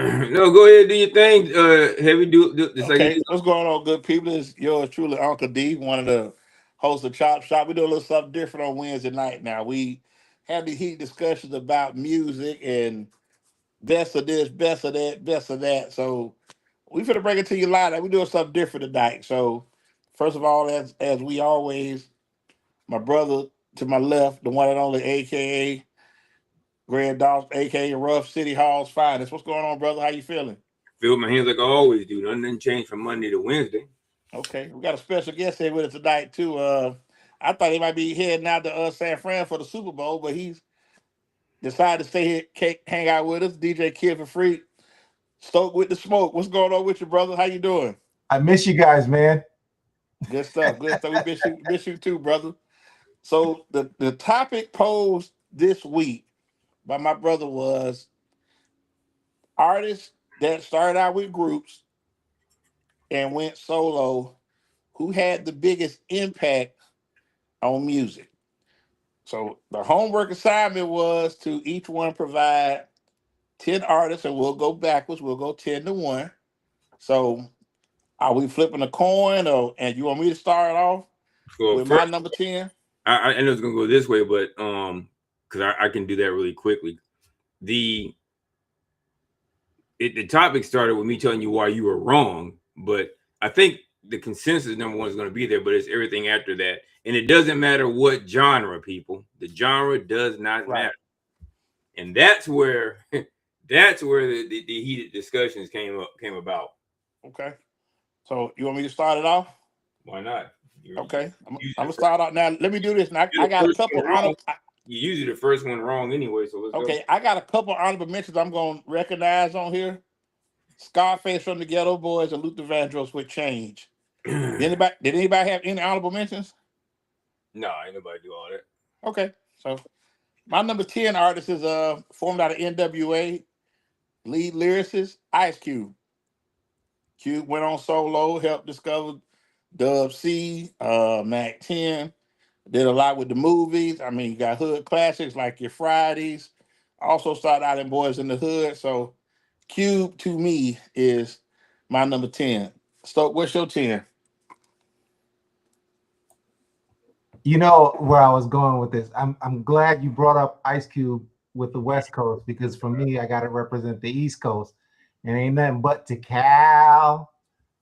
No, go ahead, do your thing. Heavy, do just like you Okay, do. what's going on, good people? This is yours truly, Uncle D, one of the hosts of Chop Shop. We do a little something different on Wednesday night now. We have the heat discussions about music and best of this, best of that, best of that. So we finna bring it to you live. We doing something different tonight. So first of all, as we always, my brother to my left, the one and only, aka Greg Dawson, aka Ruff, City Hall's finest. What's going on, brother? How you feeling? Feel my hands like I always do. Nothing changed from Monday to Wednesday. Okay, we got a special guest here with us tonight too. I thought he might be heading out to San Fran for the Super Bowl, but he's decided to stay here, hang out with us. DJ Kid for free. Stoke with the smoke. What's going on with you, brother? How you doing? I miss you guys, man. Good stuff. Good stuff. We miss you too, brother. So the topic posed this week by my brother was artists that started out with groups and went solo who had the biggest impact on music. So the homework assignment was to each one provide 10 artists, and we'll go backwards. We'll go 10 to 1. So are we flipping a coin, or and you want me to start off So with my first, number 10? I know it's gonna go this way, but because I can do that really quickly. The the topic started with me telling you why you were wrong, but I think the consensus number one is going to be there, but it's everything after that, and it doesn't matter what genre, people. The genre does not Right. matter, and that's where that's where the heated discussions came about. Okay. So you want me to start it off? Why not? Okay. I'm Usually gonna start out now. Let me do this. Now I the got a first couple one honor. wrong. You usually the first one wrong anyway, so let's go. Okay, I got a couple honorable mentions I'm gonna recognize on here. Scarface from the Ghetto Boys and Luther Vandross with Change. Did anybody have any honorable mentions? No, ain't nobody do all that. Okay, so my number 10 artist is formed out of NWA, lead lyricist Ice Cube. Cube went on solo, helped discover Dub C, Mac 10. Did a lot with the movies. I mean, you got hood classics like your Fridays. Also started out in Boys in the Hood. So Cube to me is my number 10. Stoke, what's your 10? You know where I was going with this. I'm glad you brought up Ice Cube with the West Coast because for me, I got to represent the East Coast, and ain't nothing but to Cal.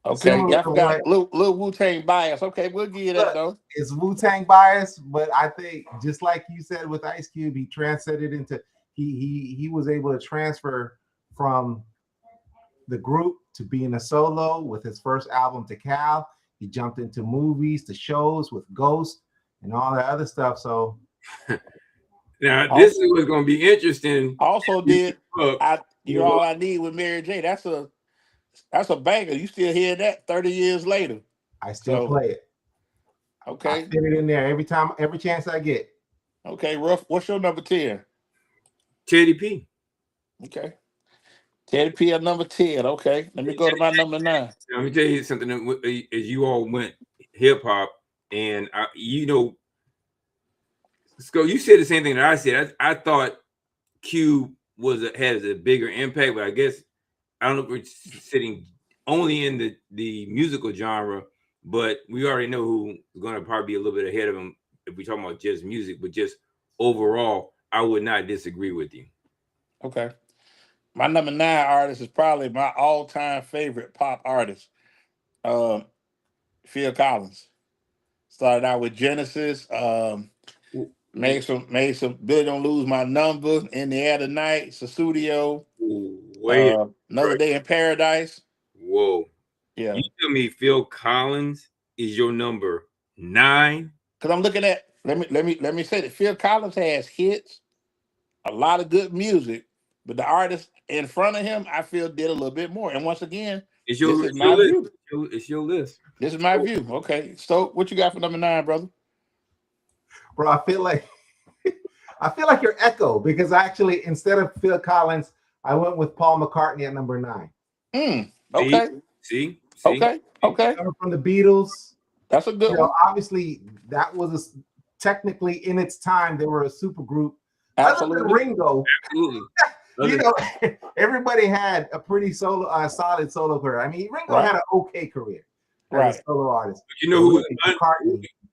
Okay, Similar yeah, I to what forgot little Wu Tang bias. Okay, we'll give you that look, though. it's Wu Tang bias, but I think just like you said with Ice Cube, he transcended into he was able to transfer from the group to being a solo with his first album to Cal. He jumped into movies, to shows with Ghost and all that other stuff. So Now this is Also, what's going to be interesting. also did I You You're know, All I Need with Mary J. That's a banger. You still hear that 30 years later. I still So play it. I okay, fit it in there every time, every chance I get. okay, Ruff, what's your number 10? Teddy P. Okay. Teddy P at number 10. Okay. Let me go to my number 9. Let me tell you something. As you all went hip hop, and Sco, you said the same thing that I said. I thought Cube has a bigger impact, but I guess I don't know if we're sitting only in the musical genre, but we already know who's going to probably be a little bit ahead of him if we talk about just music, but just overall, I would not disagree with you. Okay. My number 9 artist is probably my all-time favorite pop artist. Um, Phil Collins. Started out with Genesis. Made some Billy Don't Lose My Number, In the Air Tonight, Susudio, Wait, Another right. Day in Paradise. Whoa. Yeah. You tell me Phil Collins is your number 9? Because I'm looking at let me say that Phil Collins has hits, a lot of good music, but the artist in front of him, I feel, did a little bit more. And once again, It's this your is it's your my list. view. It's your list. This is my view. Okay. So what you got for number 9, brother? Bro, I feel like you're echo because I actually instead of Phil Collins, I went with Paul McCartney at number 9. See, Okay. see, see. Okay. Okay. Coming from the Beatles, That's a good one. obviously that was technically in its time they were a super group. Other than Absolutely. Ringo, Absolutely. you know, everybody had a pretty solid solo career. I mean, Ringo had an okay career as a solo artist. But you know who was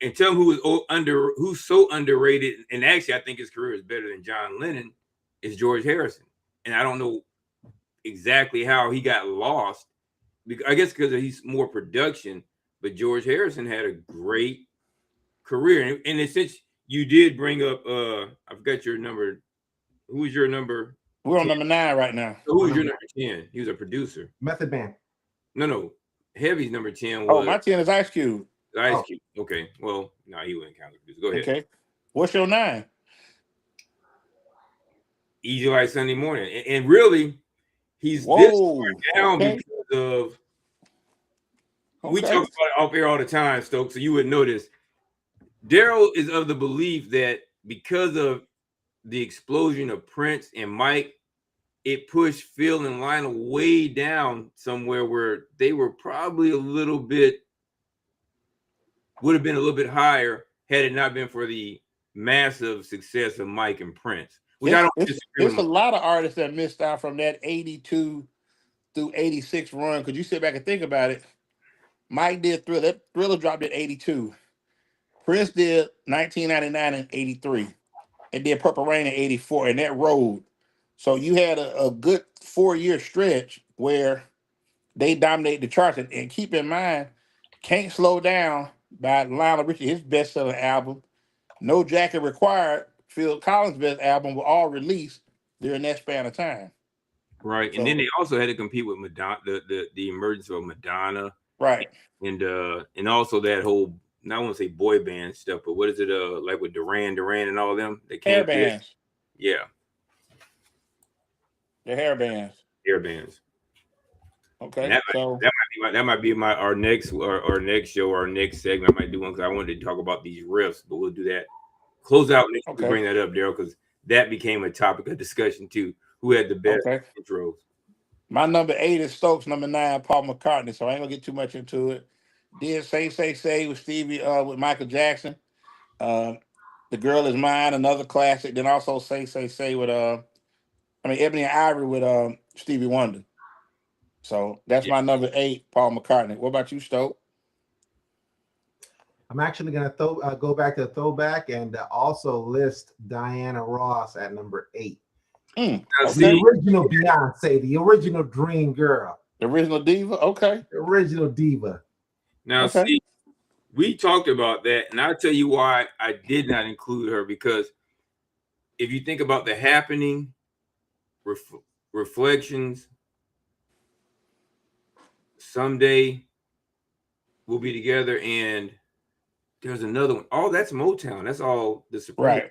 and tell him who's so underrated, and actually I think his career is better than John Lennon, is George Harrison. And I don't know exactly how he got lost. I guess because he's more production, but George Harrison had a great career. And since you did bring up I forgot your number. Who was your number? We're on number 9 right now. So who was your number 10? He was a producer. Method Man. No. Heavy's number 10 was. Oh, my 10 is Ice Cube. Ice Cube. Okay. Well, no, he wouldn't count the producer. Go ahead. Okay. What's your 9? Easy Like Sunday Morning. And really, he's this far down because of. We talk about it off air all the time, Stokes, so you would know this. Daryl is of the belief that because of the explosion of Prince and Mike, it pushed Phil and Lionel way down somewhere where they were probably would have been a little bit higher had it not been for the massive success of Mike and Prince. Which I don't disagree with. There's a lot of artists that missed out from that 82 through 86 run. Could you sit back and think about it? Mike did Thriller. Thriller dropped at 82. Prince did 1999 and 83. And did Purple Rain in 84. And that road. So you had a good 4-year stretch where they dominated the charts. And keep in mind, Can't Slow Down by Lionel Richie, his best-selling album. No Jacket Required, Phil Collins' best album, were all released during that span of time. Right. And then they also had to compete with Madonna, the emergence of Madonna. Right. And also that whole, I don't want to say boy band stuff, but what is it like with Duran and all them? They hair bands. Yeah. The hair bands. Hair bands. Okay. That might be our next show or our next segment. I might do one because I wanted to talk about these riffs, but we'll do that. Close out next week, bring that up, Daryl, because that became a topic of discussion too. Who had the best intros? My number 8 is Stokes. Number 9, Paul McCartney. So I ain't gonna get too much into it. Did Say with Stevie with Michael Jackson. The Girl Is Mine, another classic. Then also Say with Ebony and Ivory with Stevie Wonder. So that's my number 8, Paul McCartney. What about you, Stoke? I'm actually going to go back to the throwback and also list Diana Ross at number 8. The original Beyonce, the original dream girl. The original diva? Okay. The original diva. Now, see, we talked about that, and I'll tell you why I did not include her, because if you think about The Happening, Reflections, Someday We'll Be Together, and there's another one. Oh, that's Motown. That's all the Supremes. Right.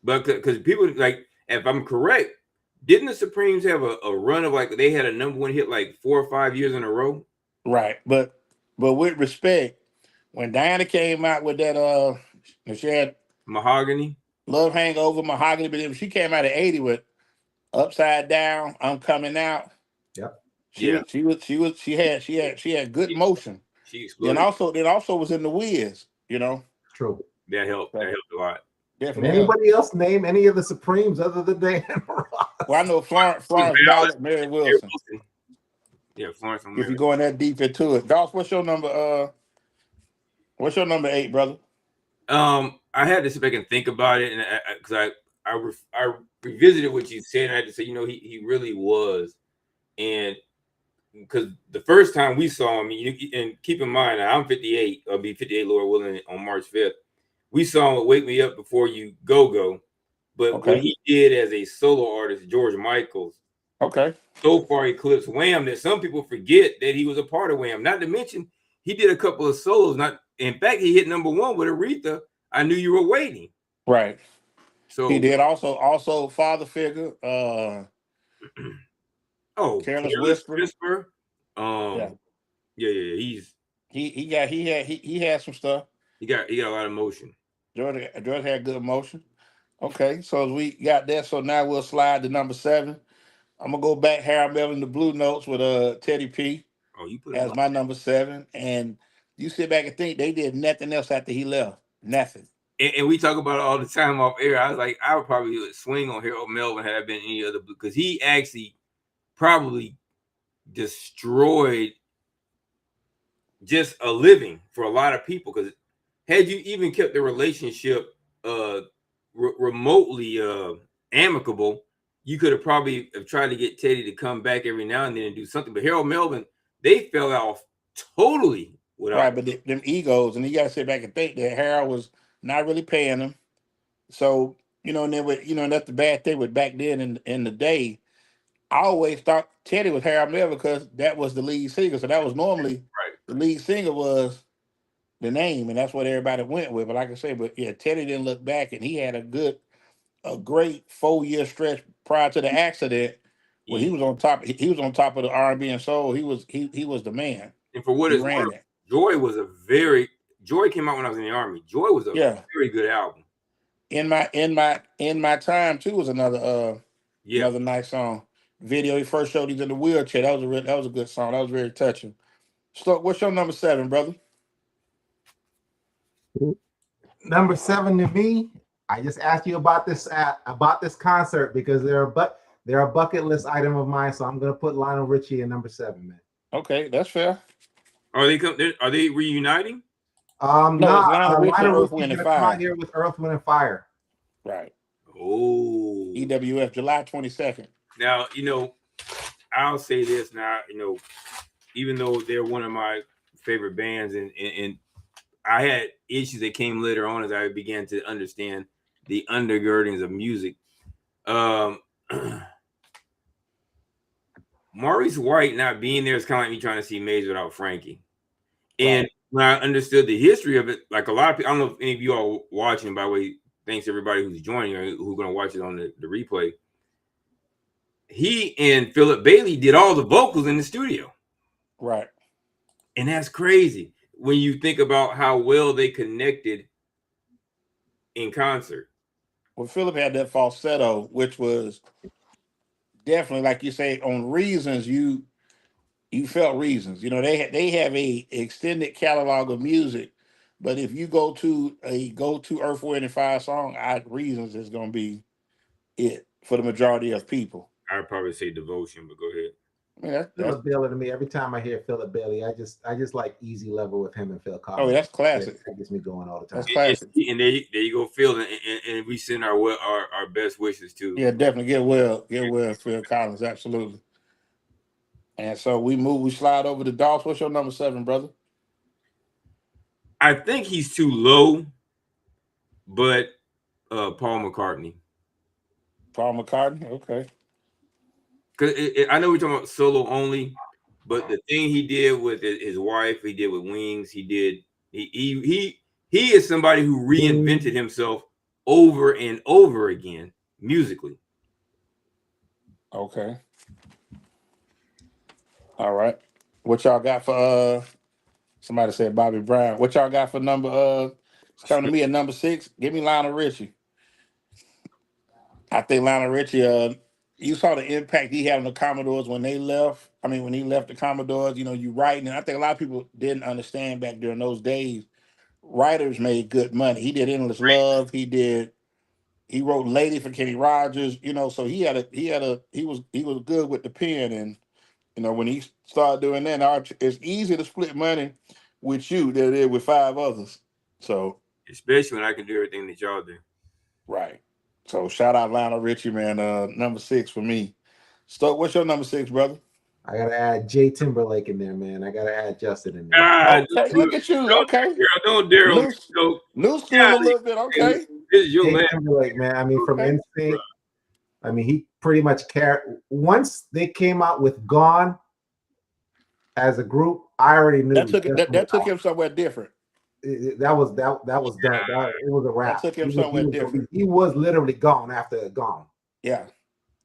But because people, like, if I'm correct, didn't the Supremes have a run of, like, they had a number 1 hit like 4 or 5 years in a row? Right. But with respect, when Diana came out with that, she had Mahogany, Love Hangover, Mahogany, but she came out at 80 with Upside Down, I'm Coming Out. Yep. She had good motion. She exploded. Then also was in the Wiz, you know. True. That helped a lot. Definitely. Can anybody else name any of the Supremes other than Diana Ross? Well, I know Florence Ballard, Mary Wilson. Yeah, Florence. If you're going that deep into it, Goss, what's your number? What's your number 8, brother? I had to sit back and think about it, and because I revisited what you said, and I had to say, he really was, and because the first time we saw him, and keep in mind, I'm 58. I'll be 58, Lord willing, on March 5th. We saw him at Wake Me Up Before You Go, but what he did as a solo artist, George Michael's, so far eclipsed Wham that some people forget that he was a part of Wham. Not to mention, he did a couple of solos. In fact, he hit number 1 with Aretha. I Knew You Were Waiting. Right. So he did also Father Figure. Careless Whisper. Yeah. He had some stuff. He got a lot of motion. George had good motion. Okay, so we got that. So now we'll slide to number 7. I'm gonna go back Harold Melvin, the Blue Notes with Teddy P. Oh, you put as my number 7, and you sit back and think they did nothing else after he left. Nothing. and we talk about it all the time off air. I was like, I would probably swing on Harold Melvin had I been any other, because he actually probably destroyed just a living for a lot of people. Because had you even kept the relationship remotely amicable, you could have probably have tried to get Teddy to come back every now and then and do something. But Harold Melvin, they fell off totally without. Right, but them egos, and you got to sit back and think that Harold was not really paying them. So and then that's the bad thing with back then in the day. I always thought Teddy was Harold Melvin because that was the lead singer. So that was normally Right. the lead singer was the name, and that's what everybody went with. But like I say, Teddy didn't look back, and he had a great 4-year stretch prior to the accident when he was on top. He was on top of the R&B and soul. He was the man. And for what He it's ran worth, it. Joy came out when I was in the Army. Joy was a very good album. In my time too was another another nice song. Video he first showed he's in the wheelchair. That was a good song. That was very touching. So what's your number 7, brother? Number 7 to me, I just asked you about this concert because they're a bucket list item of mine. So I'm gonna put Lionel Richie in number 7, man. Okay, that's fair. Are they reuniting? No, Lionel Richie and Earth, Wind, and Fire. Come out here with Earth, Wind, and Fire. Right. Oh. EWF, July 22nd. Now, I'll say this now, even though they're one of my favorite bands, and I had issues that came later on as I began to understand the undergirdings of music. Maurice White not being there is kind of like me trying to see Maze without Frankie. And when I understood the history of it, like a lot of people, I don't know if any of you are watching, by the way, thanks to everybody who's joining or who's going to watch it on the replay. He and Philip Bailey did all the vocals in the studio. Right. And that's crazy when you think about how well they connected in concert. Well, Philip had that falsetto, which was definitely, like you say, on Reasons, you felt Reasons. They have a extended catalog of music, but if you go to Earth, Wind, and Fire song, Reasons is going to be it for the majority of people. I'd probably say Devotion, but go ahead. Yeah, Philip Bailey to me. Every time I hear Philip Bailey, I just like Easy Level with him and Phil Collins. Oh, that's classic. That gets me going all the time. That's classic. And there you go, Phil, and we send our best wishes to. Yeah, definitely get well, Phil Collins, absolutely. And so we slide over to Dolph. What's your number 7, brother? I think he's too low, but Paul McCartney. Paul McCartney, okay. Because I know we're talking about solo only, but the thing he did with his wife, he did with Wings, he is somebody who reinvented himself over and over again musically. Okay. All right. What y'all got for somebody said Bobby Brown. What y'all got for number it's coming to me at number 6? Give me Lionel Richie. I think Lionel Richie, you saw the impact he had on the Commodores when they left. I mean, when he left the Commodores, you writing, and I think a lot of people didn't understand back during those days. Writers made good money. He did Endless Love. He wrote Lady for Kenny Rogers. So he was good with the pen, and when he started doing that, it's easy to split money with you than it is with 5 others. So especially when I can do everything that y'all do. Right. So shout out Lionel Richie, man. Number 6 for me. So what's your number 6, brother? I gotta add Jay Timberlake in there, man. I gotta add Justin in there. Okay, look at you. Okay. Don't dare New school a little bit. Okay. Jay Timberlake, man. I mean, from NSYNC. I mean, he pretty much carried. Once they came out with Gone as a group, I already knew that took him somewhere different. That was done. It was a wrap. That took him somewhere different. He was literally gone after Gone. Yeah,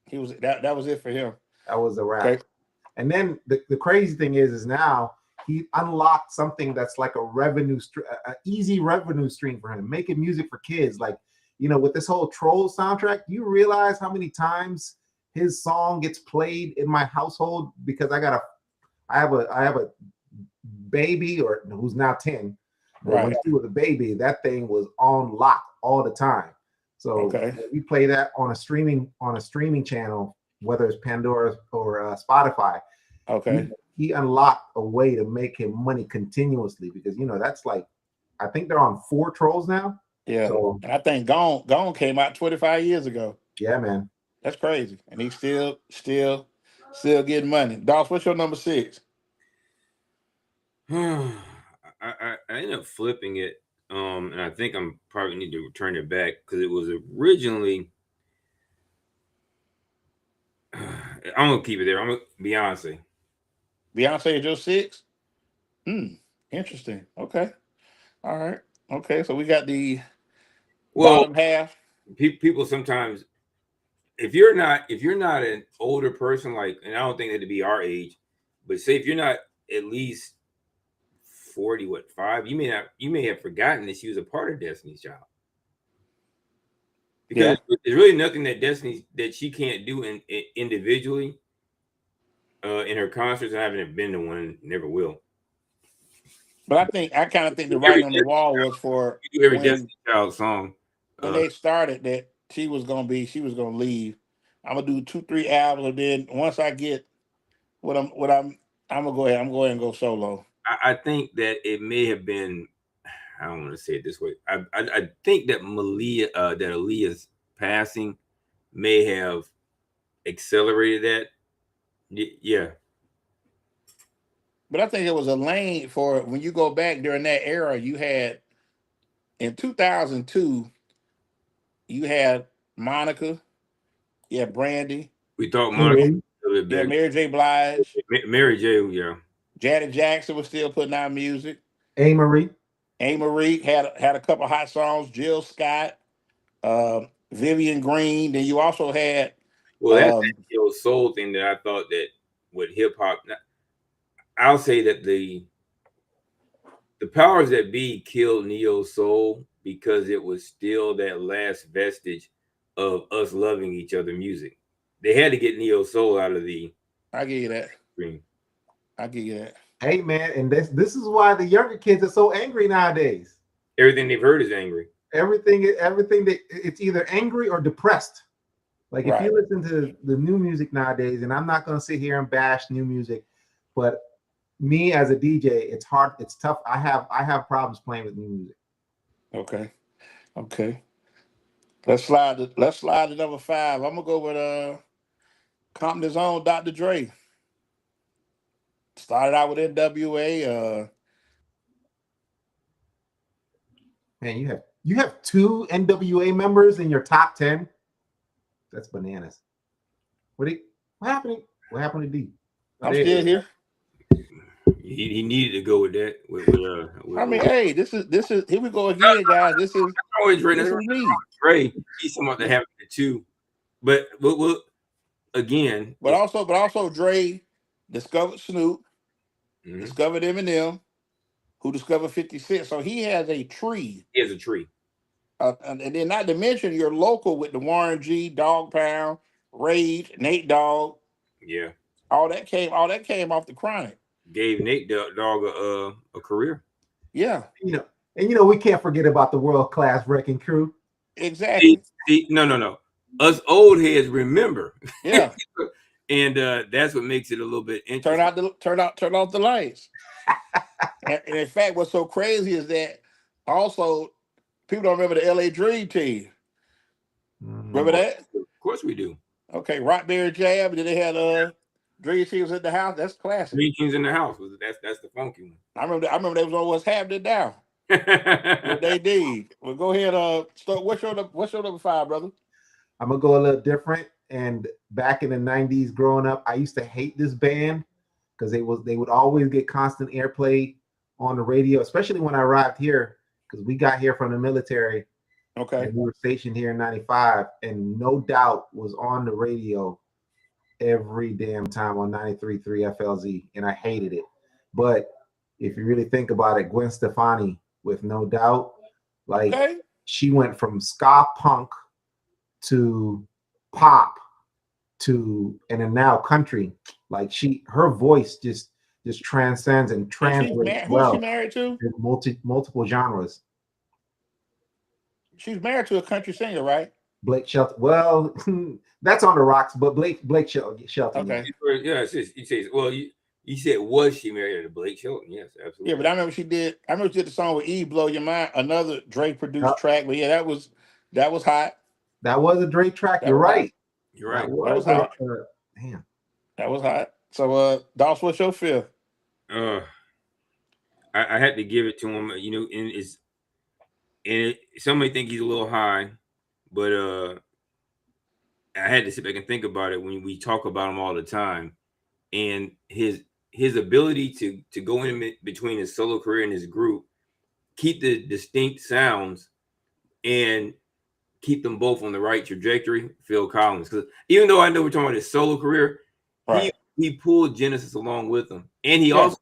he was. That was it for him. That was a wrap. Okay. And then the crazy thing is now he unlocked something that's like an easy revenue stream for him, making music for kids. Like, with this whole Trolls soundtrack, you realize how many times his song gets played in my household because I have a baby who's now 10. But when Right. she was a baby, that thing was on lock all the time. So Okay. when we play that on a streaming channel, whether it's Pandora or Spotify, Okay. he unlocked a way to make him money continuously because that's like, I think they're on 4 trolls now. Yeah. So And I think Gone came out 25 years ago. yeah, man. That's crazy. And he's still getting money. Doss, what's your number 6? I ended up flipping it, and I think I'm probably need to return it back because it was originally. I'm gonna keep it there. I'm gonna Beyonce. Beyonce is your 6? Interesting. Okay. All right. Okay. So we got the Well, bottom half. people sometimes, if you're not an older person, like, and I don't think that to be our age, but say if you're not at least 5, you may have forgotten that she was a part of Destiny's Child. Because there's really nothing that she can't do individually in her concerts. I haven't been to one, never will. But I kind of think the writing on the wall was for You do every when Destiny Child song. they started that she was gonna leave. I'm gonna do 2-3 albums, and then once I get I'm gonna go ahead. I'm going to go solo. I think that it may have been. I don't want to say it this way. I think that Aaliyah's passing may have accelerated that. Yeah. But I think it was a lane for when you go back during that era. You had in 2002, you had Monica, you had Brandy. We thought Monica was Yeah, Mary J. Blige. Mary J. Yeah. Janet Jackson was still putting out music. A. Marie had a couple hot songs. Jill Scott, Vivian Green. Then you also had Well, that soul thing that I thought that with hip hop, I'll say that the powers that be killed neo soul because it was still that last vestige of us loving each other music. They had to get neo soul out of the. I give you that. Screen. I give you that. Hey man, and this is why the younger kids are so angry nowadays. Everything they've heard is angry. Everything that it's either angry or depressed. Like if you listen to the new music nowadays, and I'm not gonna sit here and bash new music, but me as a DJ, it's hard, it's tough. I have problems playing with new music. Okay. Let's slide to number 5. I'm gonna go with Compton's own Dr. Dre. Started out with NWA. Man, you have 2 NWA members in your top 10. That's bananas. What happened? What happened to D? I'm still here. He needed to go with that. I mean, hey, this is here we go again, guys. This is me. Dre. He's someone that happened to 2, but we'll again. But also Dre discovered Snoop, discovered Eminem, who discovered 50 Cent. So he has a tree. He has a tree. And then not to mention your local with the Warren G, Dog Pound, Rage, Nate Dogg. Yeah. All that came off the Chronic. Gave Nate Dogg a career. Yeah. And we can't forget about the world-class Wrecking Crew. Exactly. No. Us old heads remember. Yeah. And that's what makes it a little bit interesting. Turn off the lights. and in fact, what's so crazy is that also people don't remember the LA Dream Team. Remember that? Of course we do. Okay, Rockberry Jam. Then they had Dream Teams at the house. That's classic. Dream Teams in the house. That's the funky one. I remember they was on What's Happening Now. What they did. Well, go ahead. What's your number 5, brother? I'm gonna go a little different. And back in the 90s, growing up, I used to hate this band because they would always get constant airplay on the radio, especially when I arrived here, because we got here from the military. Okay. And we were stationed here in 95, and No Doubt was on the radio every damn time on 93.3 FLZ, and I hated it. But if you really think about it, Gwen Stefani with No Doubt, she went from ska punk to pop to and then now country. Like her voice just just transcends and And translates who's she well married to? in multiple genres. She's married to a country singer, right? Blake Shelton. Well, that's on the rocks, but Blake Shelton. Okay. Yeah, you say, well, you said, was she married to Blake Shelton? Yes, absolutely. Yeah, but I remember she did the song with Eve, Blow Your Mind, another Drake produced track. But yeah, that was hot. That was a Drake track. You're was right. hot. You're right. That was hot. Damn. That was hot. So, Doss, what's your feel? I had to give it to him, and somebody think he's a little high, but I had to sit back and think about it when we talk about him all the time, and his ability to go in between his solo career and his group, keep the distinct sounds, and keep them both on the right trajectory. Phil Collins, because even though I know we're talking about his solo career, right. he pulled Genesis along with him, and he also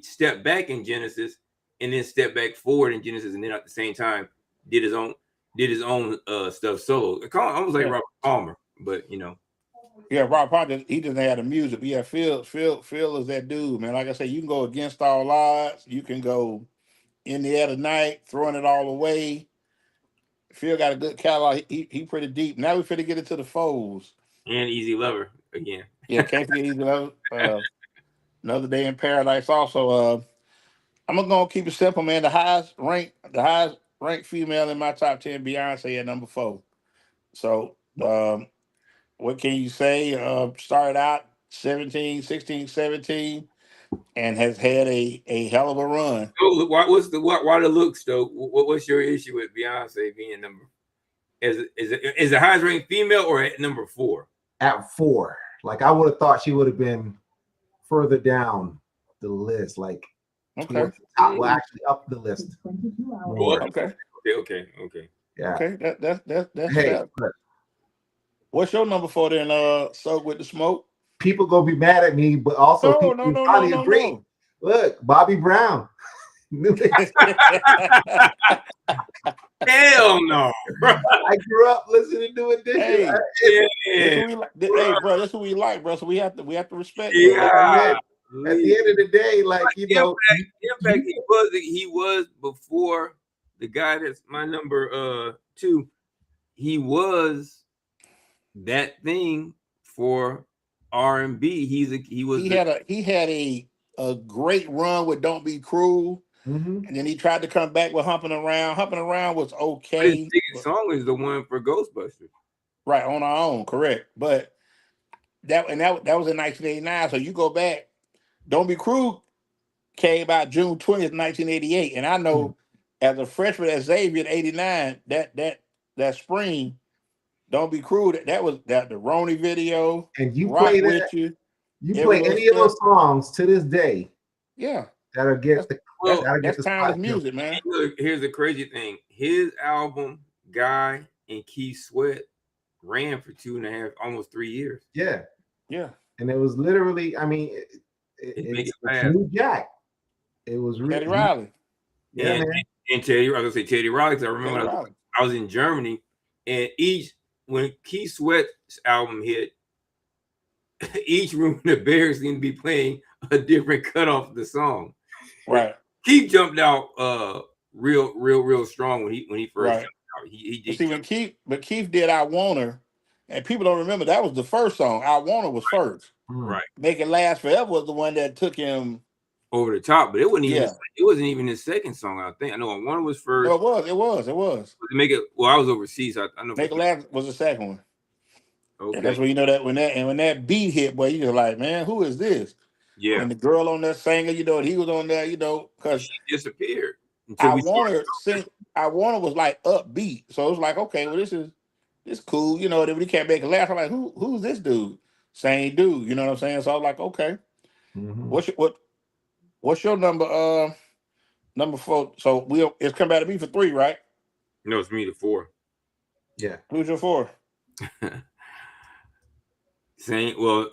stepped back in Genesis, and then stepped back forward in Genesis, and then at the same time did his own stuff solo, almost like Robert Palmer, but Yeah, Rob Palmer, he doesn't have the music. But yeah, Phil is that dude, man. Like I said, you can go against all odds. You can go in the air tonight, throwing it all away. Phil got a good catalog. He pretty deep. Now we finna get into the foes. And Easy Lover again. Yeah, can't forget Easy Lover. Another Day in Paradise. Also, I'm gonna keep it simple, man. The highest ranked female in my top 10, Beyonce at number 4. So, what can you say? Started out 17, 16, 17, and has had a hell of a run. So why the looks though? What's your issue with Beyonce being number? Is the highest ranked female or at number 4? At 4. Like I would have thought she would have been further down the list, like towards the top. Well, actually up the list. More. Okay. Yeah. Okay, that's hey, what's your number 4 then? Soak with the Smoke. People gonna be mad at me, but also no, agree. No. Look, Bobby Brown. Hell no. I grew up listening to it. Hey, bro, that's who we like, bro. So we have to respect. Yeah. At the end of the day, like in fact, he was before the guy that's my number 2. He was that thing for R&B. He had a great run with Don't Be Cruel. Mm-hmm. And then he tried to come back with Humping Around. Humping Around was okay. His biggest song is the one for Ghostbusters. Right, On Our Own, correct. But that was in 1989. So you go back, Don't Be Cruel came out June 20th, 1988. And I know as a freshman at Xavier in 89, that spring, Don't Be Cruel, that was the Ronnie video. And you play that. You play any of those songs to this day. Yeah. That'll get that's timeless music, man. Here's the crazy thing. His album, Guy and Keith Sweat, ran for 2.5, almost 3 years. Yeah. Yeah. And it was literally, I mean, it's New Jack. It was really Teddy Riley. Yeah, man. And Teddy, I was gonna say Teddy Riley, because I remember I was in Germany, and when Keith Sweat's album hit, each room in the Bears seemed to be playing a different cutoff of the song. Right. Keith jumped out real strong when he first jumped out. He did. See, when Keith did I Want Her, and people don't remember that was the first song. I Want Her was first. Right. Make It Last Forever was the one that took him over the top, but it wasn't even his second song, I think. I know one was first. No, it was. Make It, well, I was overseas, so I know. Make It Last was the second one. Okay. And that's when you know that when that beat hit, boy, you're like, man, who is this? Yeah. And the girl on that singer, and he was on there, because she disappeared. I Want Her was like upbeat. So it was like, okay, well, this cool, Then when he can't make it last, I'm like, who's this dude? Same dude, you know what I'm saying? So I was like, okay. Mm-hmm. What's your number 4? So it's come back to me for 3, right? No, it's me to 4. Yeah. Who's your 4? Well,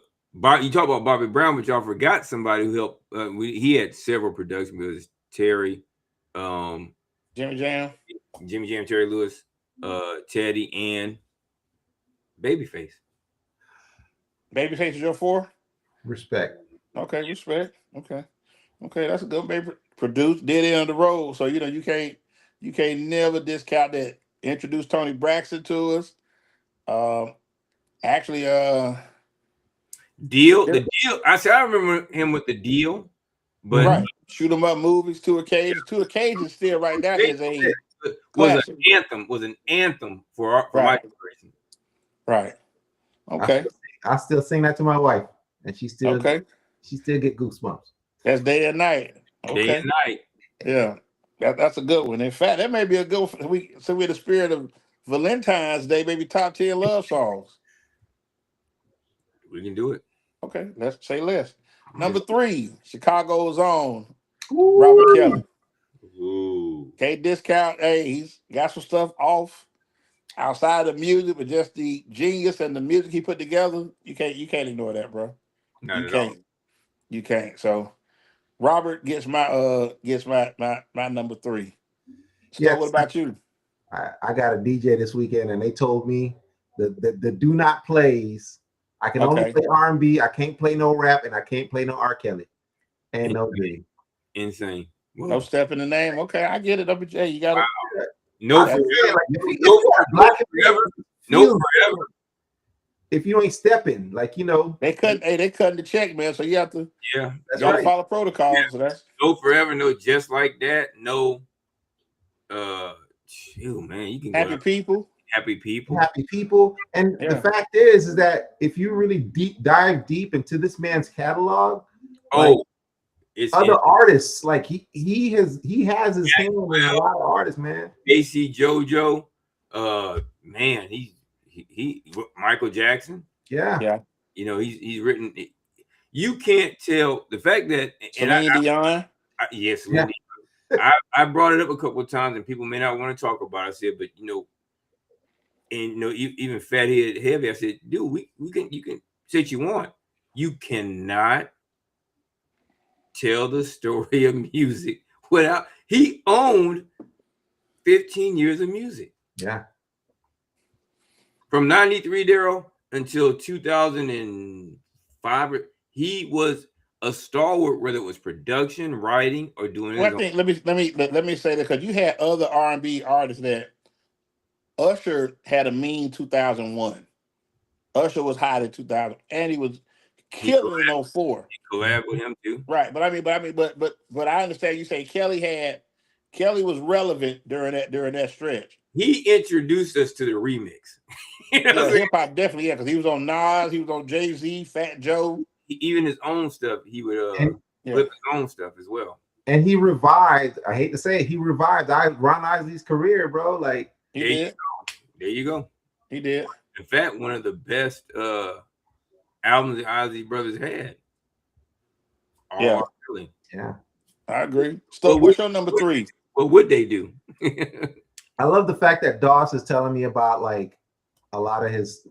you talk about Bobby Brown, but y'all forgot somebody who helped. He had several production members: Terry, Jimmy Jam, Terry Lewis, Teddy, and Babyface. Babyface is your 4? Respect. Okay, respect. Okay, that's a good baby. Produced, did it on the road, so you can't never discount that. Introduced Tony Braxton to us. Um, actually, Deal, yeah, the deal. I said I remember him with the deal, but Mhm. right. Shoot 'em up movies, Two Occasions. Two Occasions still right now is a was an classic. anthem. Was an anthem for my Right, generation. right. I Okay, still, I still sing that to my wife, and okay. she still get goosebumps. That's day and night. Day Okay, and night. yeah. That's a good one. In fact, that may be a good one. So we the spirit of Valentine's Day, maybe top 10 love songs. We can do it. Okay, let's say less. Let's Number 3, Chicago's own Robert Ooh. Kelly. Ooh. Can't discount. Hey, he's got some stuff off outside of music, but just the genius and the music he put together, you can't ignore that, bro. Not You at all. can't. You can't. So Robert gets my number 3. So what Yes, about you? I got a DJ this weekend, and they told me the do not plays. I can only Okay. play R&B. I can't play no rap, and I can't play no R. Kelly and no Insane. Diddy. Insane. No Whoa. step in the name. Okay, I get it. WJ, you got Wow. to. No I'm That's, just saying, forever. like, No, if you got no black and forever. No feels forever. if you ain't stepping, like they cutting the check, man. So you Yeah. that's No. gotta right. follow protocol. So that's No forever. No just like that. No. Chill, man. You can go happy to people. happy people. Happy people, and the Yeah. fact is that if you really dive deep into this man's catalog, like Oh, it's other in artists, like he has his hand in a lot of artists, man. AC JoJo. Man, he Michael Jackson. Yeah, Yeah. You know, he's written. You can't tell the fact that, and Celine Dion. yes, yeah. Lindy. I brought it up a couple of times, and people may not want to talk about it. I said, but and even Fathead Heavy. I said, dude, we can you can say what you want. You cannot tell the story of music without he owned 15 years of music. Yeah. From 93 Daryl until 2005, he was a stalwart, whether it was production, writing, or doing Well, his I own. think let me say that because you had other R&B artists that Usher had a mean 2001. Usher was hot in 2000, and he was He killing in '04. collabed with him too. Right, but I understand you say Kelly was relevant during that stretch. He introduced us to the remix. You know what I'm Yeah, saying? hip hop definitely, yeah, because he was on Nas, he was on Jay-Z, Fat Joe. Even his own stuff, he would And Yeah, flip his own stuff as well. and he revived. I hate to say it, he revived Ron Isley's career, bro. Like he There you did. go. There you go. He did. In fact, one of the best albums the Ozzy brothers had. Yeah, All really. yeah, I agree. So, What what's would, your number 3? what would they do? I love the fact that Doss is telling me about like a lot of his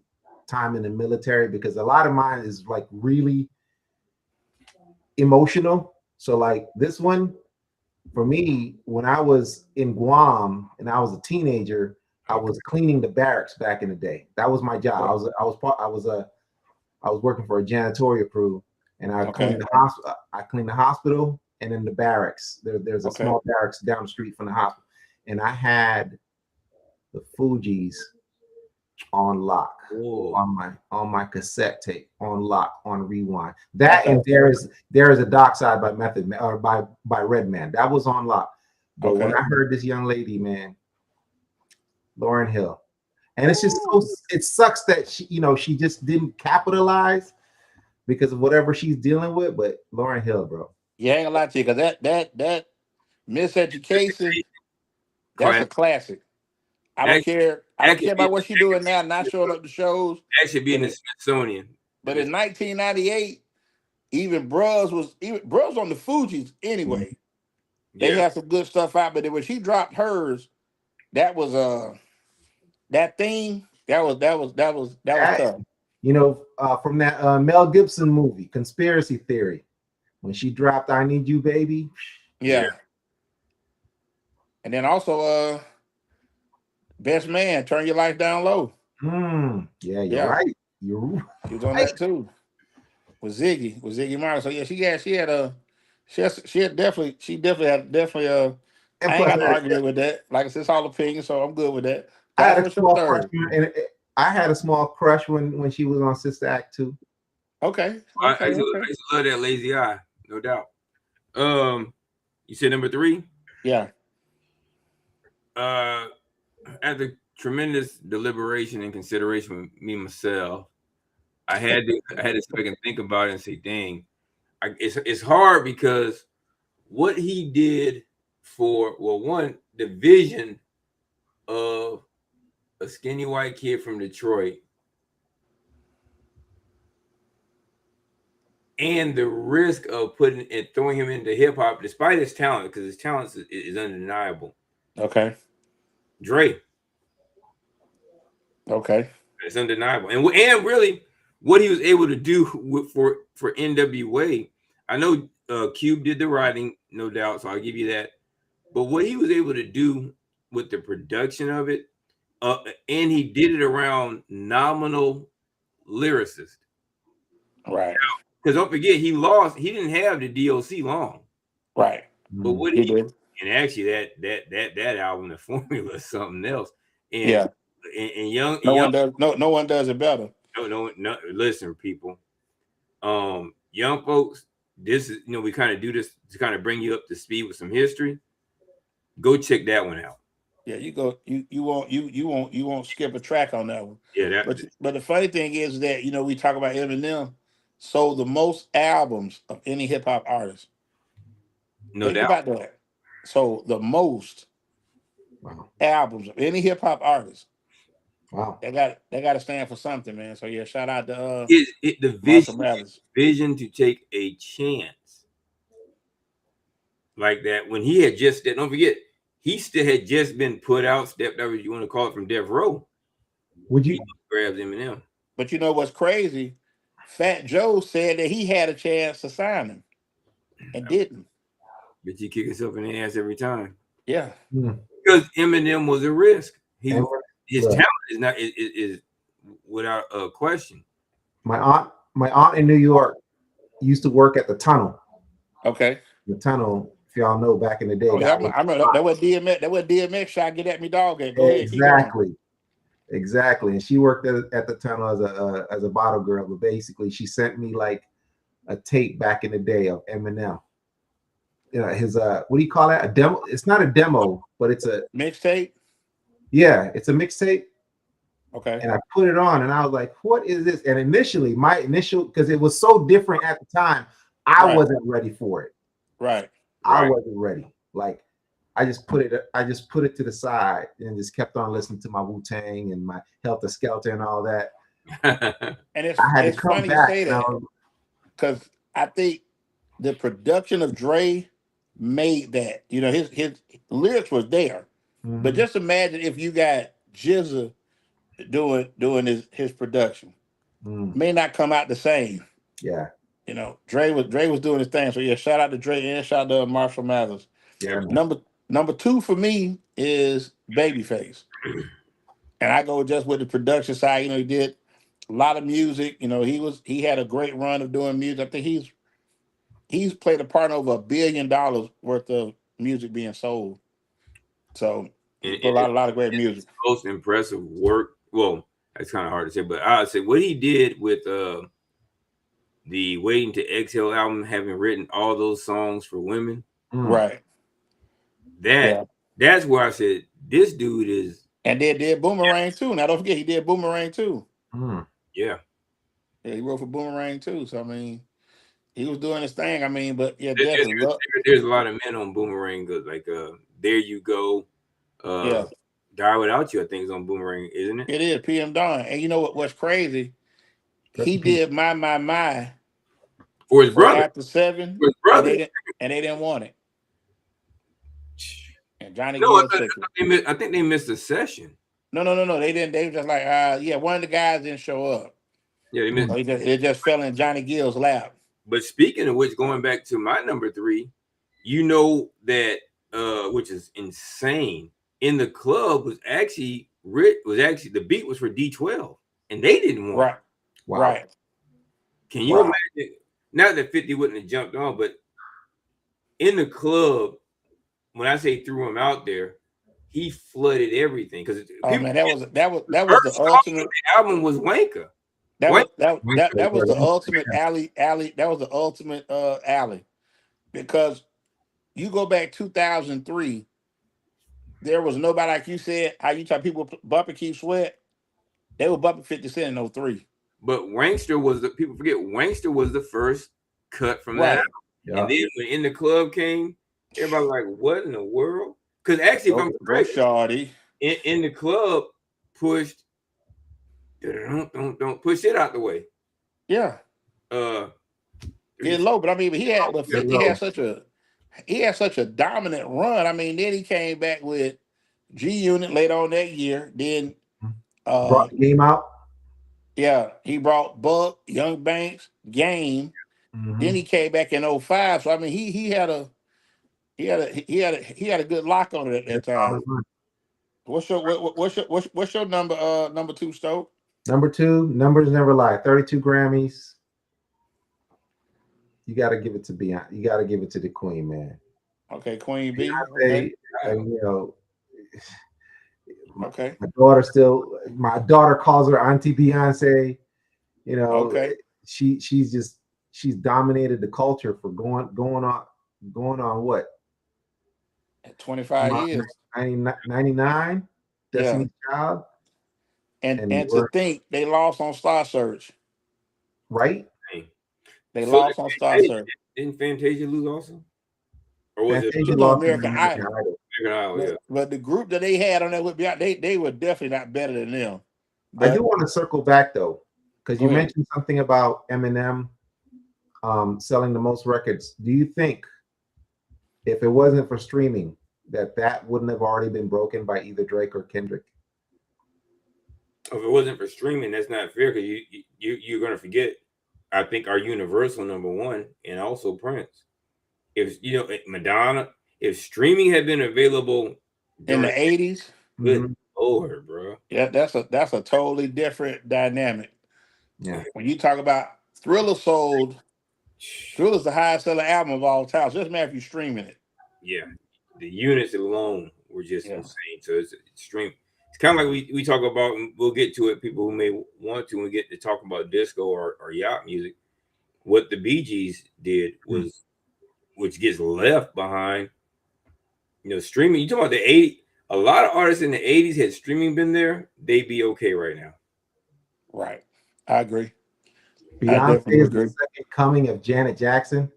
time in the military, because a lot of mine is like really emotional. So like this one for me, when I was in Guam and I was a teenager, I was cleaning the barracks back in the day. That was my job. I was working for a janitorial crew, and I Okay. cleaned the hospital. I cleaned the hospital and then the barracks. There's a Okay. small barracks down the street from the hospital, and I had the Fugees on lock, Whoa. on my cassette tape, on lock, on rewind. That Okay. and there is a Dark Side by Method or by Redman. That was on lock. But when Okay. I heard this young lady, man, Lauryn Hill, and it's just so, it sucks that she just didn't capitalize because of whatever she's dealing with. But Lauryn Hill, bro, Yeah, I ain't gonna lie to you, because that Miseducation, that's a Classic. classic. I don't That, care. I that don't could care be about what she's doing now, not showing up to shows. that should be in But the Smithsonian. in 1998, even Bros was on the Fugees anyway. They Yeah. had some good stuff out, but then when she dropped hers, that was that thing that was tough. from that Mel Gibson movie, Conspiracy Theory, when she dropped "I Need You, Baby." Yeah. Yeah. And then also Best Man, Turn Your Life Down Low. Yeah, you're Yeah. right. You're She was on right. that too. with Ziggy Marley. So yeah, she definitely And I ain't plus, got no argument with that. Like I said, it's all opinion, so I'm good with that. I had Josh, a what's your small crush, third? and I had a small crush when she was on Sister Act 2. Okay, I used okay. to love that Lazy Eye, no doubt. You said number 3. Yeah. After tremendous deliberation and consideration with me myself, I had to sit back and think about it and say, dang, it's hard because what he did for, well, one, the vision of a skinny white kid from Detroit and the risk of putting and throwing him into hip hop, despite his talent, because his talent is undeniable. Okay. Dre, Okay. it's undeniable, and really what he was able to do for NWA. I know Cube did the writing, no doubt, so I'll give you that. But what he was able to do with the production of it, and he did it around nominal lyricists. Right. Because don't forget, he didn't have the DOC long. Right. But what He he did. and actually that album, the formula is something else. And Yeah. and young No one does it better. no, listen, people. Young folks, this is we kind of do this to kind of bring you up to speed with some history. Go check that one out. Yeah, you won't skip a track on that one. Yeah, But the funny thing is that we talk about Eminem sold the most albums of any hip hop artist. no Think doubt. about that. So the most albums of any hip hop artist. Wow. They got to stand for something, man. So yeah, shout out to The vision to take a chance like that when he had just don't forget he still had just been put out, stepped over, you want to call it, from Death Row. Would you grabs Eminem? But you know what's crazy? Fat Joe said that he had a chance to sign him and didn't. But you kick yourself in the ass every time. Yeah. Because Eminem was a risk. His talent is without a question. My aunt in New York used to work at the Tunnel. Okay. The Tunnel, if y'all know, back in the day. Oh, yeah, I remember that was DMX. That was DMX shot Get At Me Dog at. Go ahead, keep going. Exactly. And she worked at the Tunnel as a bottle girl, but basically she sent me like a tape back in the day of Eminem. His what do you call that? A demo? It's not a demo, but it's a mixtape. Yeah, it's a mixtape. Okay. And I put it on and I was like, what is this? And initially, because it was so different at the time, I wasn't ready for it. Right. I wasn't ready. Like I just put it to the side and just kept on listening to my Wu-Tang and my Helter Skelter and all that. And it's funny you say that because I think the production of Dre made that. His lyrics was there. Mm-hmm. But just imagine if you got GZA doing his production. May not come out the same. Yeah. Dre was doing his thing. So yeah, shout out to Dre and shout out to Marshall Mathers. Yeah. Number 2 for me is Babyface. And I go just with the production side. He did a lot of music. He had a great run of doing music. I think he's played a part of over $1 billion worth of music being sold. So a lot of great music. Most impressive work. Well, that's kind of hard to say, but I would say what he did with the Waiting to Exhale album, having written all those songs for women. Right. That's where I said this dude is. And they did Boomerang too. Now don't forget he did Boomerang too. Yeah. Yeah, he wrote for Boomerang too. So I mean, he was doing his thing. I mean, but yeah, definitely. There's a lot of men on Boomerang, like There You Go. Die Without You, I think, is on Boomerang, isn't it? It is PM Dawn. And you know what's crazy? He did My for his brother. After 7. For his brother. And they didn't want it. And Johnny Gill I think they missed a session. No. They didn't. They were just like, one of the guys didn't show up. Yeah, they missed. It just fell in Johnny Gill's lap. But speaking of which, going back to my number 3, that which is insane. In the club was actually the beat was for D12, and they didn't want it. Right. Can you imagine? Not that 50 wouldn't have jumped on, but in the club, when I say threw him out there, he flooded everything because man, that was the ultimate album was Wanker. That was the ultimate alley. That was the ultimate alley, because you go back 2003, there was nobody, like you said, how you tell people bumping Keith Sweat. They were bumping 50 Cent in 03. But Wankster was people forget Wankster was the first cut from that album. Yeah. And then when In the Club came, everybody was like, what in the world? Because actually, if I'm correct, Shawty. In the Club pushed don't push it out the way. Yeah. Get low, but I mean, he had 50 had such a dominant run. I mean, then he came back with G Unit later on that year. Then brought the Game out. Yeah, he brought Buck, Young Banks, Game. Mm-hmm. Then he came back in 05. So I mean, he had a good lock on it at that time. What's your number 2, Stoke? Number 2, numbers never lie. 32 Grammys. You got to give it to Beyonce. You got to give it to the Queen, man. Okay, Queen B. Okay. And, you know, okay. My daughter calls her Auntie Beyonce. You know, okay. She's dominated the culture for going on what? 25 years. 99, Destiny's Child. And to think they lost on Star Search. Right? They lost on Star Search. Didn't Fantasia lose also? Or was Fantasia it lost American Idol? American Idol, yeah. But the group that they had on that would be they were definitely not better than them. But I do want to circle back though, because you mentioned something about Eminem selling the most records. Do you think if it wasn't for streaming, that wouldn't have already been broken by either Drake or Kendrick? If it wasn't for streaming, that's not fair, because you're going to forget, I think, our Universal #1 and also Prince. If Madonna, if streaming had been available in the 80s, good Lord, bro. Yeah, that's a totally different dynamic. Yeah. When you talk about Thriller's the highest selling album of all time. So just matter if you're streaming it. Yeah. The units alone were just insane. So it's extreme. It's kind of like we talk about, and we'll get to it, people who may want to, when we get to talk about disco or yacht music. What the Bee Gees did was, which gets left behind, streaming. You talk about the 80s, a lot of artists in the 80s, had streaming been there, they'd be okay right now. Right. I agree. Beyonce is the second coming of Janet Jackson.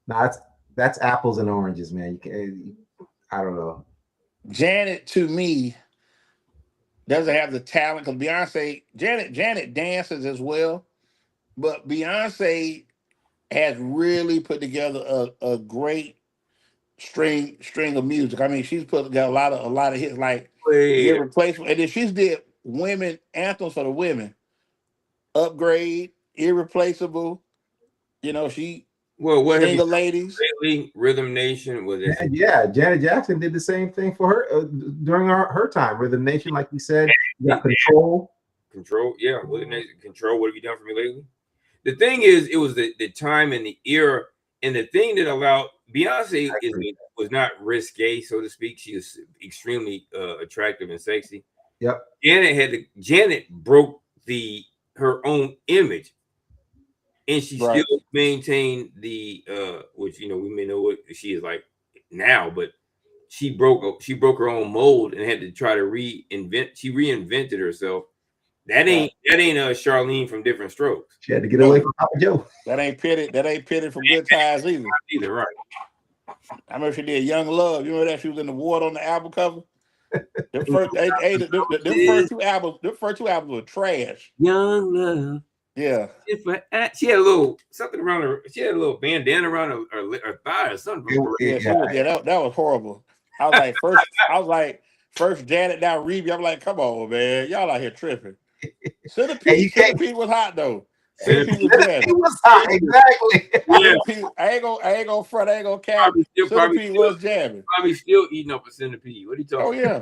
Now that's apples and oranges, man. I don't know. Janet, to me, doesn't have the talent, because Beyonce, Janet dances as well, but Beyonce has really put together a great string of music. I mean, she's got a lot of hits, like Irreplaceable, and then she's did women anthems for the women. Upgrade, Irreplaceable. What Single Ladies. Lately, Rhythm Nation was it? Yeah, Janet Jackson did the same thing for her during her time. Rhythm Nation, like you said, you got Control. Yeah. Control. What have you done for me lately? The thing is, it was the time and the era, and the thing that allowed Beyonce was not risque, so to speak. She was extremely attractive and sexy. Yep. Janet broke her own image, and she still maintained the which we may know what she is like now, but she broke her own mold and had to try to reinvent. She reinvented herself. That ain't Charlene from Different Strokes. She had to get away from Papa Joe. That ain't pitted from Good Times either. Right. I remember she did Young Love. You remember that? She was in the water on the album cover. The first two albums were trash. Young Love. Yeah. She had a little something around her. She had a little bandana around her thigh or something. That was horrible. I was like, first Janet, now Reeve. I'm like, come on, man, y'all out here tripping. Centipede was hot though. Centipede was hot, exactly. I ain't gonna front. I ain't gonna cap. Centipede was jamming. Probably still eating up a centipede. What are you talking? Oh yeah.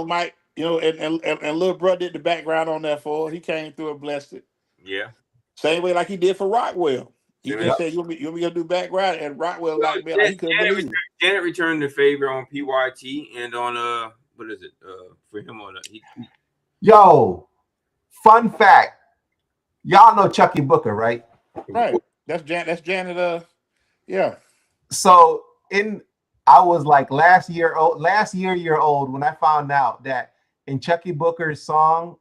Mike. And little bro did the background on that for her. He came through and blessed it. Yeah. Same way like he did for Rockwell. He Same just said, you want me to do background? And Rockwell like, man, like he couldn't Janet, believe it. Janet returned the favor on PYT and on what is it for him on Yo, fun fact. Y'all know Chucky Booker, right? Right. That's Janet. Yeah. So I was like last year old when I found out that in Chucky Booker's song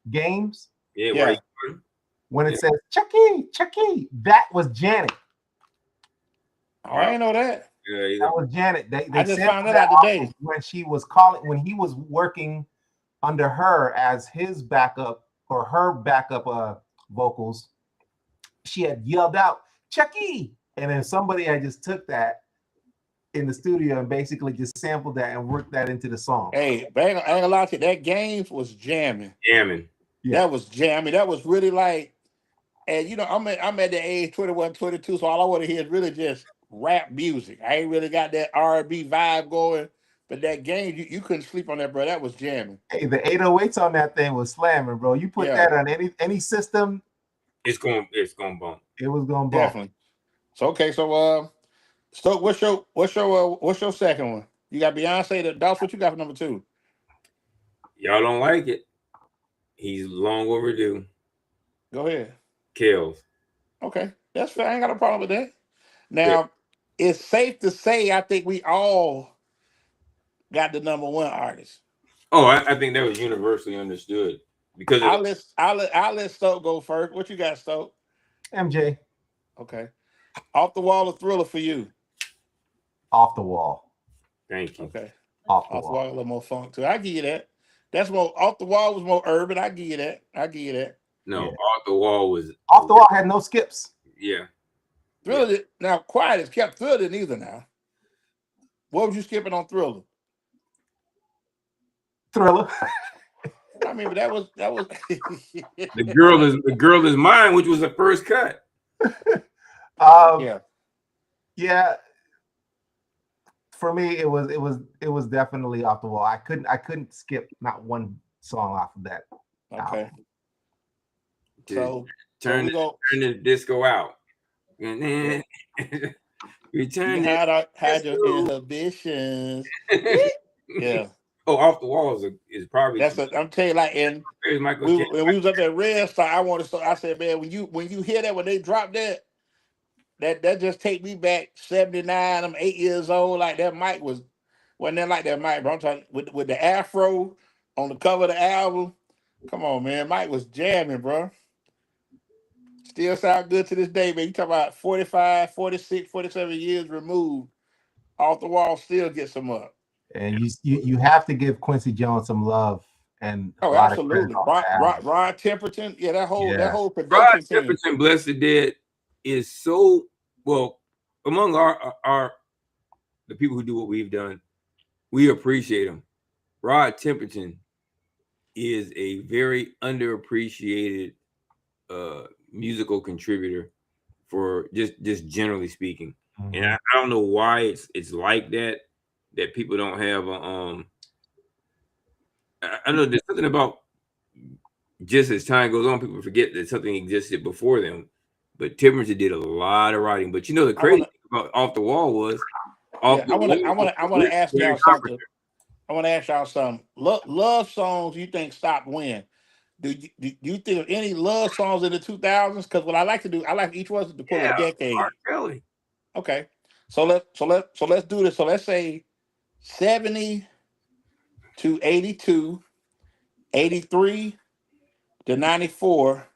Games, Yeah. when it says Chucky, that was Janet. Oh, I didn't know that. Yeah, that was Janet. They I just found that out today. When he was working under her as his backup or her backup vocals. She had yelled out Chucky, and then somebody had just took that in the studio and basically just sampled that and worked that into the song. Hey, I ain't gonna lie to you, that Games was jamming. Yeah. That was jamming. That was really like, and you know, I'm at the age 21, 22, so all I want to hear is really just rap music. I ain't really got that R&B vibe going, but that Game, you couldn't sleep on that, bro. That was jamming. Hey, the 808s on that thing was slamming, bro. You put that on any system, it's gonna bump. It was gonna bump. Definitely. So okay, so what's your second one? You got Beyonce. That's what you got for number 2. Y'all don't like it. He's long overdue. Go ahead. Kills. Okay, that's fair. I ain't got a problem with that. Now, it's safe to say I think we all got the number 1 artist. Oh, I think that was universally understood because I'll let Stoke go first. What you got, Stoke? MJ. Okay. Off the Wall or Thriller for you? Off the Wall. Thank you. Okay. Off the Wall a little more funk too. I give you that. That's more Off the Wall was more urban. I give you that. No, Off the Wall had no skips. Yeah. Thriller now Quiet is kept. Thriller didn't either now. What was you skipping on Thriller? Thriller. I mean, but that was the girl is mine, which was the first cut. Yeah. For me, it was definitely Off the Wall. I couldn't skip not one song off of that. Okay. So turn the disco out. And then return hide your inhibitions. Yeah. Oh, Off the Wall is probably I'm telling you, like, and when we was up at Red Star, I said, man, when you hear that, when they drop that just take me back 79. I'm 8 years old. Like that mic wasn't that like that mic, bro. I'm talking with the afro on the cover of the album. Come on, man. Mike was jamming, bro. Still sound good to this day, man. You talk about 45, 46, 47 years removed. Off the Wall still gets them up. And you have to give Quincy Jones some love and absolutely. Ron Temperton, that whole production team. Ron Temperton, Bless the Dead, is so well among the people who do what we've done. We appreciate him. Rod Temperton is a very underappreciated musical contributor for just generally speaking. Mm-hmm. And I don't know why it's like that people don't have I know there's something about just as time goes on, people forget that something existed before them. But Temperton did a lot of writing. But you know the crazy thing about Off the Wall was I want to ask y'all something. I want to ask y'all something. Love songs you think stopped when? Do you think of any love songs in the 2000s? Because what I like to do, I like each one to pull a decade. Really? Okay. So let's do this. So let's say 70 to 82, 83 to 94,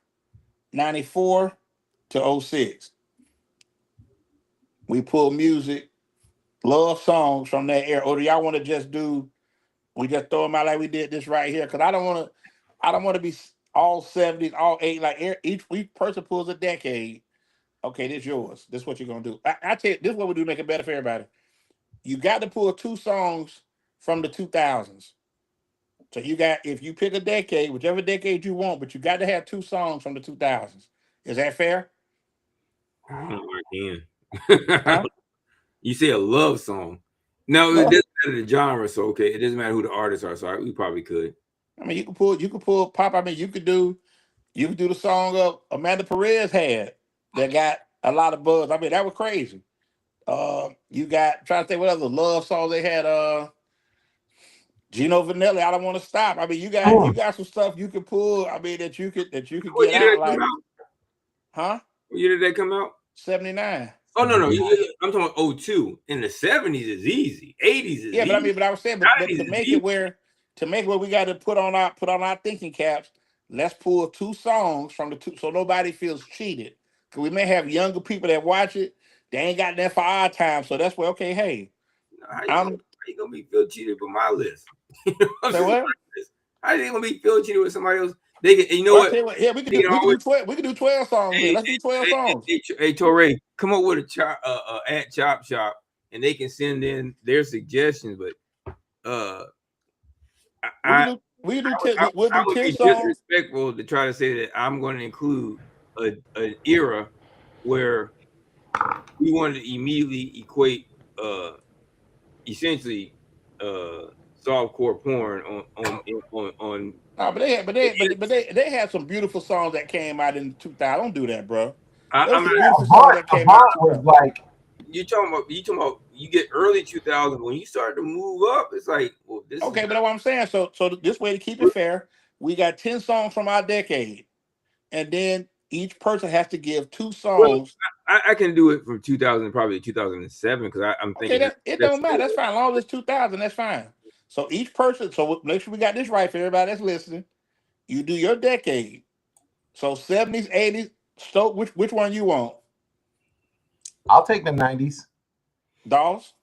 94 to 06. We pull music, love songs from that era. Or do y'all want to just we just throw them out like we did this right here? Because I don't want to be all 70s, all 80. Like each person pulls a decade. Okay, this is yours. This is what you're gonna do. I tell you, this is what we do to make it better for everybody. You got to pull 2 songs from the 2000s. So if you pick a decade, whichever decade you want, but you got to have 2 songs from the 2000s. Is that fair? I don't know if I can. You say a love song. No, it doesn't matter the genre, so okay. It doesn't matter who the artists are, so we probably could. I mean, you could pull pop. I mean, you could do You could do the song of Amanda Perez had that got a lot of buzz. I mean, that was crazy. You got trying to think what other love songs they had. Gino Vanelli, I don't want to stop. I mean, you got some stuff you could pull. I mean, that you could What get year did out that come like, out? huh? What year did that come out? 79. Oh no, I'm talking about 02. In the 70s is easy. 80s is Yeah, but I easy. mean, but I was saying, but 90s to is make easy. it where we got to put on our thinking caps, let's pull 2 songs from the 2 so nobody feels cheated. Cause we may have younger people that watch it, they ain't got that for our time. So that's where, okay, hey, How you gonna be feel cheated with my list? say what? How you gonna be feel cheated with somebody else? They can, you know Well, what? Yeah, we could do 12. We could do 12 songs. Then let's do 12 songs. Hey, Torre, come up with a at Chop Shop, and they can send in their suggestions. But We'll I do would 10 be songs. disrespectful to try to say that I'm going to include an era where we wanted to immediately equate essentially softcore porn on. No, but they had some beautiful songs that came out in 2000. Don't do that, bro. There was I'm some not. beautiful songs that came out. Was like You talking about you get early 2000 when you start to move up. It's like, well, this Okay, is but that's what I'm saying. So this way to keep it fair, we got 10 songs from our decade, and then each person has to give 2 well, songs. I can do it from 2000 probably 2007 because I'm Okay, thinking it that's don't matter. That's fine. As long as it's 2000, that's fine. So each person. So make sure we got this right for everybody that's listening. You do your decade. So 70s, 80s. So which one you want? I'll take the 90s. Dolls.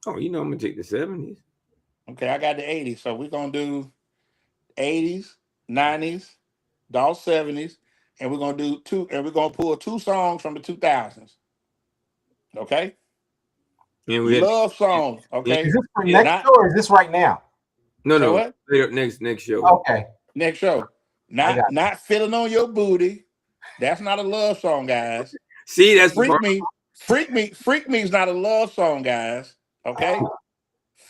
oh, I'm gonna take the 70s. Okay, I got the 80s. So we're gonna do 80s, 90s, Dolls 70s, and we're gonna do 2, and we're gonna pull 2 songs from the 2000s. Okay. And we had Love songs. Okay. Is this for yeah, next Not show or is this right now? say no what? later next show. Okay, Next show. I got Not feeling on your booty. That's not a love song, guys. See, that's the Freak part. me. Freak me is not a love song, guys. Okay.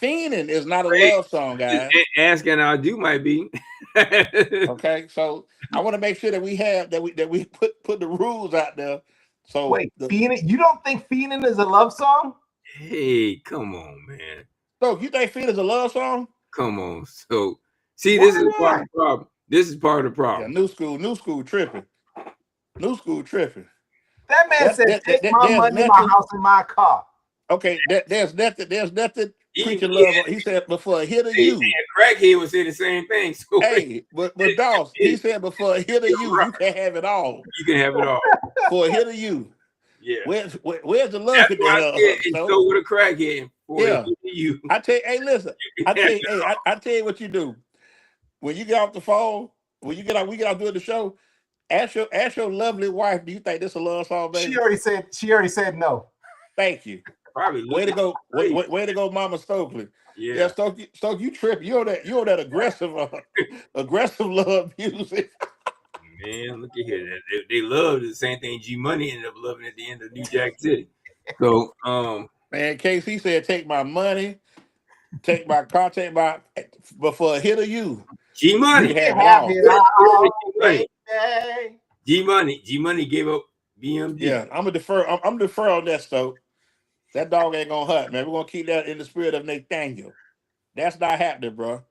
Fiending is not a Hey, love song, guys. ask and I'll do might be. Okay. So I want to make sure that we put the rules out there. So Wait, Fiending? You don't think Fiending is a love song? Hey, come on, man. so you think Fiending is a love song? Come on. So, see, Why this is part not? of the problem. This is part of the Yeah, problem. new school tripping. New school tripping. That man said, "Take my There's money, my nothing. house, and my car." Okay, there's nothing preaching Yeah, love. He said before a hit of hey, you. crackhead would say the same thing. So Hey, but Doss, he said before a hit of you, you can have it all. you can have it all. For a hit of you. Yeah. Where's the love That's in why I said, that? and So so with a crackhead for yeah. you. I tell you, hey, listen, I tell you what you do. When you get off the phone, when you get out, we get out doing the show, ask your lovely wife, do you think this a love song, baby? She already said no. Thank you. Probably Way to go, way to go, Mama Stokely. Yeah. Stoke, you trip. You on that aggressive love music. Man, look at here. They love the same thing G Money ended up loving at the end of New Jack City. So Man, KC said, take my money, take my car, before a hit of you. G Money. You can have it all. G Money gave up BMG. Yeah, I'm gonna defer. I'm defer on that, Stoke. That dog ain't gonna hunt, man. We're gonna keep that in the spirit of Nathaniel. That's not happening, bro.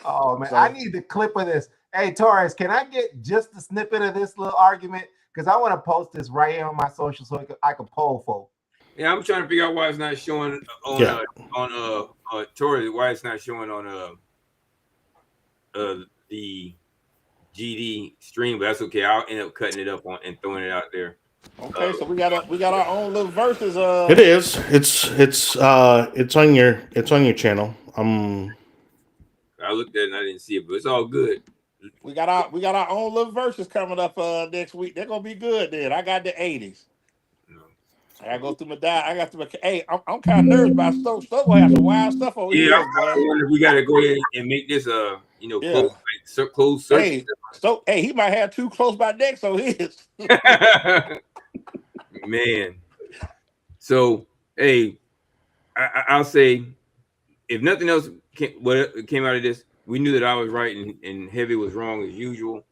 Oh man, So- I need the clip of this. Hey Torres, can I get just a snippet of this little argument? Because I want to post this right here on my social so I can poll folk. Yeah, I'm trying to figure out why it's not showing on Torres. Why it's not showing on the GD stream, but that's okay. I'll end up cutting it up and throwing it out there. Okay, so we got our own little verses. It is. It's on your channel. I looked at it and I didn't see it, but it's all good. We got our own little verses coming up next week. They're gonna be good. Then I got the 80s. No. I gotta go through my diet. I got to. Hey, I'm kind of nervous about Stoke. Stoke gonna have some wild stuff over Yeah, here, I wonder if we gotta go ahead and make this closed search. Hey, Stoke. Hey, he might have 2 close by decks on his. Man. So hey, I'll say if nothing else came out of this, we knew that I was right and Heavy was wrong as usual.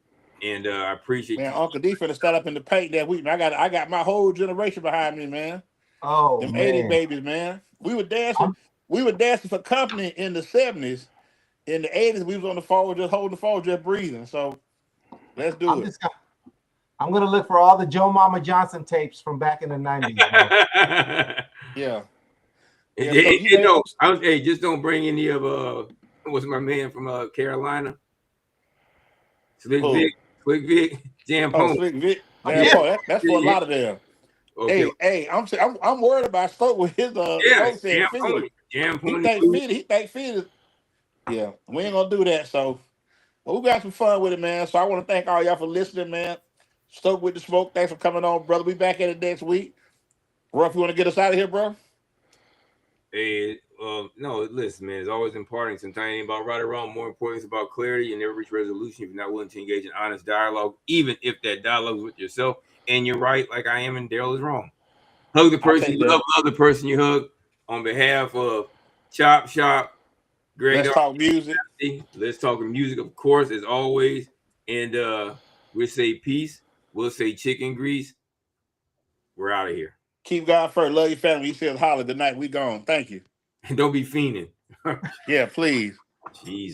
And I appreciate Man, you. Uncle D finna start up in the paint that week. Man, I got my whole generation behind me, man. Oh Them man, 80 babies, man. We were dancing for company in the 70s. In the 80s, we was on the phone, just holding the phone, just breathing. So let's do it. I'm gonna look for all the Joe Mama Johnson tapes from back in the 90s. Yeah. Hey, just don't bring any of what's my man from Carolina? Slick Vic, Jam Pony. Slick Vic, Jam Pony. That's for a lot of them. Okay. Hey, I'm worried about Stoke with his Stoke said Jam Pony. He think Fitty. Yeah, we ain't gonna do that. So we got some fun with it, man. So I want to thank all y'all for listening, man. Stoke with the smoke. Thanks for coming on, brother. We back at it next week. Ruff, you want to get us out of here, bro? Hey, no, listen, man. It's always important. Sometimes it ain't about right or wrong. More important, it's about clarity. You never reach resolution if you're not willing to engage in honest dialogue, even if that dialogue is with yourself and you're right, like I am, and Daryl is wrong. Hug the person you love the person you hug. On behalf of Chop Shop, Greg, let's talk music. Let's talk music, of course, as always. And we'll say peace. We'll say chicken grease. We're out of here. Keep God first. Love your family. You said holler tonight. We gone. Thank you. And don't be fiending. Yeah, please. Jesus.